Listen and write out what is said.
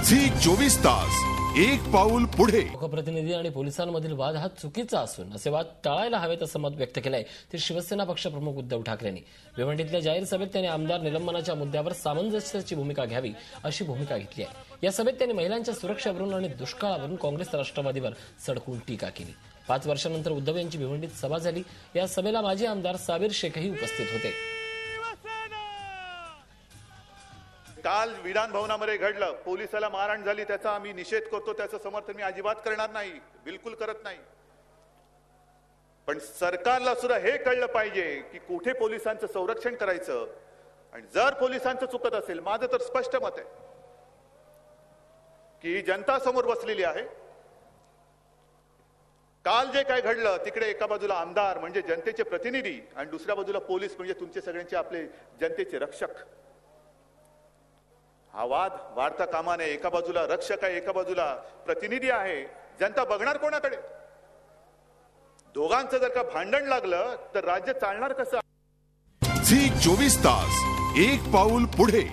Zee 24 तास एक पाऊल पुढे। लोकप्रतिनिधी आणि पोलिसांमधील वाद हा चुकीचा असून असे वाद टाळायला हवेत असं मत व्यक्त केलंय ते शिवसेना पक्षप्रमुख उद्धव ठाकरेंनी भिवंडीतल्या जाहीर सभेत त्यांनी आमदार निलंबनाच्या मुद्द्यावर सामंजस्याची भूमिका घ्यावी अशी भूमिका घेतली आहे। या सभेत त्यांनी महिलांच्या सुरक्षेवरून आणि दुष्काळावरून काँग्रेस राष्ट्रवादीवर सडकून टीका केली। 5 वर्षांनंतर उद्धव यांची भिवंडीत सभा झाली। या सभेला माजी आमदार साबीर शेखही उपस्थित होते। काल विधान भवनामध्ये घडलं, पोलिसाला मारहाण झाली, त्याचा आम्ही निषेध करतो, त्याचं समर्थन मी अजिबात करणार नाही, बिलकुल करत नाही। पण सरकारला सुद्धा हे कळलं पाहिजे की कुठे पोलिसांचं संरक्षण करायचं आणि जर पोलिसांचं चुकत असेल, माझं तर स्पष्ट मत आहे की जनता समोर बसलेली आहे। काल जे काय घडलं तिकडे एका बाजूला आमदार म्हणजे जनतेचे प्रतिनिधी आणि दुसऱ्या बाजूला पोलीस म्हणजे तुमचे सगळ्यांचे आपले जनतेचे रक्षक। हा वाद वाढता कामा नये। एका बाजूला रक्षक आहे, एका बाजूला प्रतिनिधी आहे। जनता बघणार कोणाकडे? दोघांचं जर का भांडण लागलं तर राज्य चालणार कसं? झी 24 तास एक पाऊल पुढे।